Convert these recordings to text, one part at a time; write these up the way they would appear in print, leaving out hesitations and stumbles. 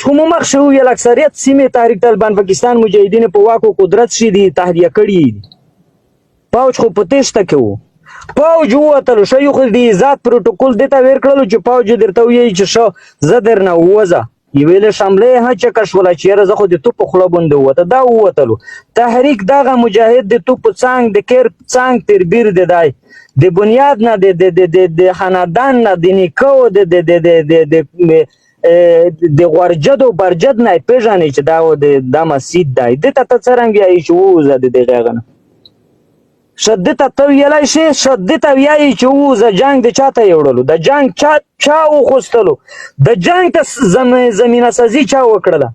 پوج خو مو مخ شو ویل اکثریت سیمې تحریک طالبان پاکستان مجاهدین په واک او قدرت شي دي تهدیه کړي پوج خو په تېښته کې وو پوج ووتلو ښه یو خو د ذات پروتوکول دې ته ویر کړلو چې پوج درته وایي چې ښه زه درنه ووځه یوې له شملې هچکه شوله چې یاره زه خو د توپ په خوله باندې ووته دا ووتلو تحریک دغه مجاهد د توپ په څانګ د کیر څانګ تربیر دی دی د بنیاد نه د خاندان نه د نیکه د غورجد او برجد نه پیژنې چې دا مسجد دی دې ته ته څرنګه وایي چې ووځه د دغې هغه نه شدته ته ویلی شي شدته ویایي چې ووځه جنګ د چاته یوړلو د جنګ چا وخوستلو د جنګ ته زمینه سازي چا وکړله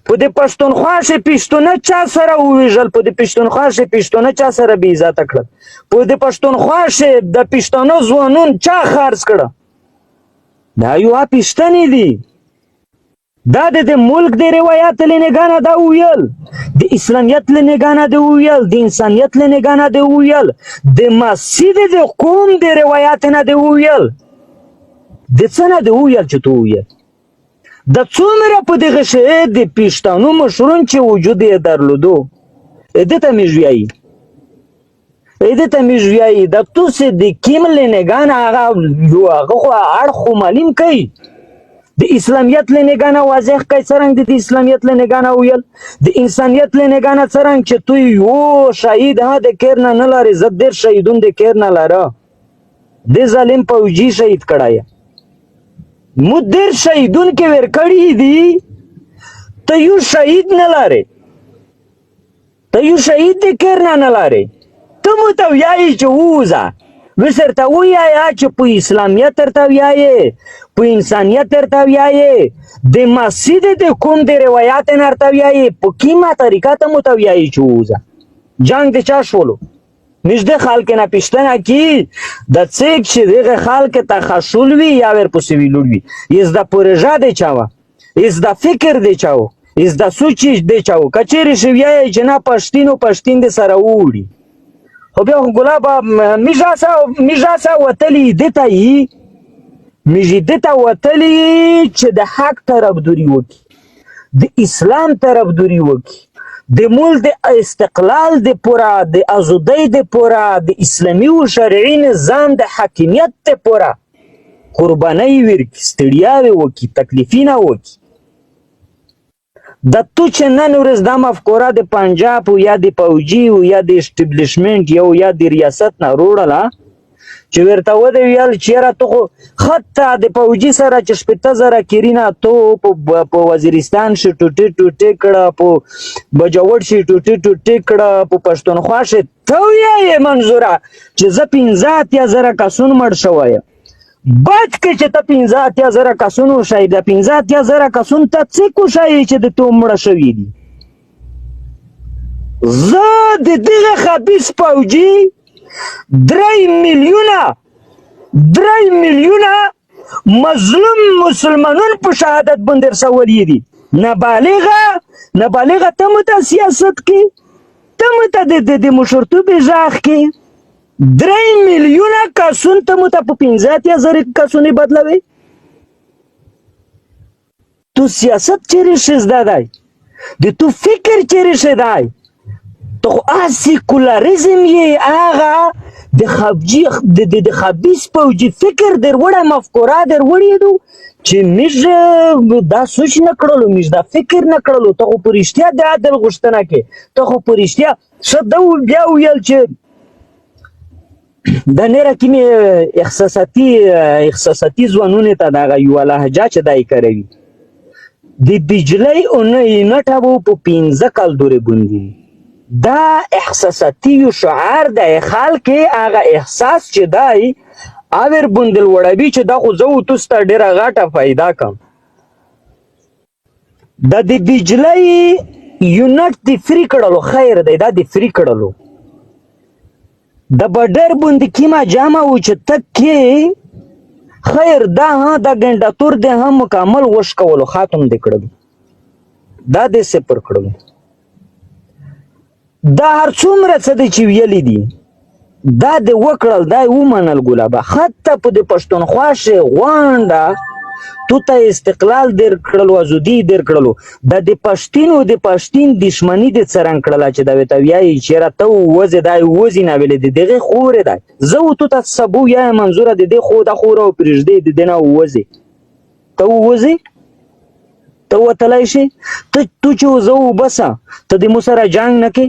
په د پښتونخوا شي پښتونه چا سره وویژل په د پښتونخوا شي پښتونه چا سره بې عزته کړل په د پښتونخوا شي د پښتنو ځوانون چا خرڅ کړه دا یوه پښتنې دي دا د ملک د روایت له نگاه نه دا ویل د اسلامیت له نگاه نه دا ویل د انسانیت له نگاه نه دا ویل د مسجد د قوم د روایت نه دا ویل د څه نه دا ویل چې تو ویل د څومره په دغه شی د پښتنو مشرون چې وجود یې درلودو دې ته مې وایي دې ته مې وایي د توسې د کیم له نگاه نه هغه خو اړخ خو معلوم کوي د اسلامیت له نگاه نه واضح کوي څرنګه د اسلامیت له نگاه نه ویل د انسانیت له نگاه نه څرنګه چې تو یو شهید د کیر نه لري زه ډېر شهیدون د کیر نه لره د ظالم فوجي شهید کړای مو ډېر شهیدون کې ور کړی دي ته یو شهید نه لري ته یو شهید د کیر نه لري ته مو ته وایي چې ووځه وسر ته وایي چې په اسلامیت درته وایي په انسانیت درته وایي د مسجد د کوم د روایت نه درته وایي په کومه طریقه ته مو ته وایي چې ووځه جنګ د چا شولو نږدې خلک نه پښتنه کې د څیک چې دغه خلک ته خشول وي یا ورپسې ویلوړ وي از د پروژه دی چاوه از د فکر دی چاوه از د سوچ دی چاوه کچېرې شوی چې نه پښتین د سره وړي خو بیا خو ګلابه میژاسه وتلي دې ته یي میژې دې ته وتلي چې د حق طرفداري وکړي د اسلام طرفداري وکړي د ملک د استقلال د پوره د ازادۍ د پوره د اسلامي او شرعي نظام د حاکمیت د پوره قربانۍ ورکړي ستړیاوې وکړي تکلیفونه وکړي د تو چې نن ورځ دا مفکوره د پنجاب یا د فوجي یا د اسټبلیشمنټ یا د ریاست نه وروړله چې ورته ودې ویل چې یاره ته خو حتی د فوجي سره چې شپېته زره کیرینه تو په وزیرستان شي ټوټې کړه په بجوړ شي ټوټې کړه په پښتونخوا شي ته وایې منظوره چې زه 15 زره کسون مړ شوی بچ کې چې ته 15 زره کسونو شي د 15 زره کسون ته څه کوشای چې د تو مړه شوی دي زه د دغه خبيث فوجي 3 میلیونه مظلوم مسلمانون په شهادت باندې رسولي دي نابالغه ته مو ته سیاست کې ته مو ته د مشرتوب ځاخ کې 3 میلیونه کسون ته مو ته په 15 زره کسونې بدلوي تو سیاست چیرې شي زده دی د تو فکر چیرې شي دی تو سیکولریزم یې هغه د خبیث فوجي فکر در وړه مفکوره در وړې دو چې موږ دا سوچ نه کړلو موږ دا فکر نه کړلو ته خو په رښتیا د عدل غوښتنه کې ته خو په رښتیا څه ده بیا ویل چې د نره کې احساساتي ځوانونو ته دغه یوه لهجه چې دی کوي د بجلۍ یونټه به په 15 کال دورې باندې دا احساساتي یو شعار دی خلک هغه احساس چې دی اور باندې لوړوي چې دا خو زه اوتوس ته ډېره غټه فایده کم د بجلۍ یونټ د فري کړلو خیر دی دا د فري کړلو د بډر باندې کیما جامه و چې تک کې خیر دا د ګنډاتور د هم مکمل وش کولو خاتم د کړو دا د سپر کړو دا هر څومره څه د چې ویلي دي دا د وکړل دا ومنل ګلابه حتی په د پښتونخوا شي غونډه تو ته استقلال در کړلو ازادي در کړلو د پښتینو د پښتین دشمنی د څرنګ کړله چې دا وته ویای چې را ته وځي دا وځي نه ویل دي دغه خور دی زه تو ته سبو یا منظور د دې خو د خور او پرځدې د دنه وځي ته وځي ته وتلای شي ته تو چې زه وبسه ته د موسره جنگ نه کې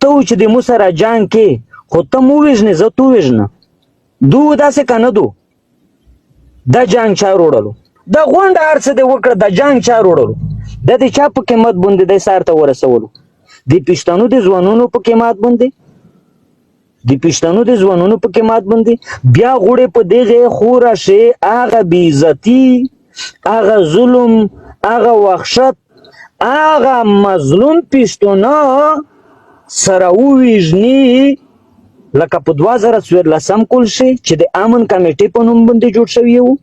ته چې د موسره جنگ کې خو ته مو وژنې زه تو وژنه دو داسې کنه دو دا جنگ چا وروړلو دا غونډه هر څه د وکړه د جنگ چا وروړلو د دې چا په قیمت باندې د سار ته ورسولو د پښتنو د ځوانونو په قیمت باندې د پښتنو د ځوانونو په قیمت باندې بیا غوړې په دغه خوره شي هغه بې عزتي هغه ظلم هغه وحشت هغه مظلوم پښتونه سره وویژني لکه په 2014 کال شي چې د امن کمیټې په نوم باندې جوړ شوی و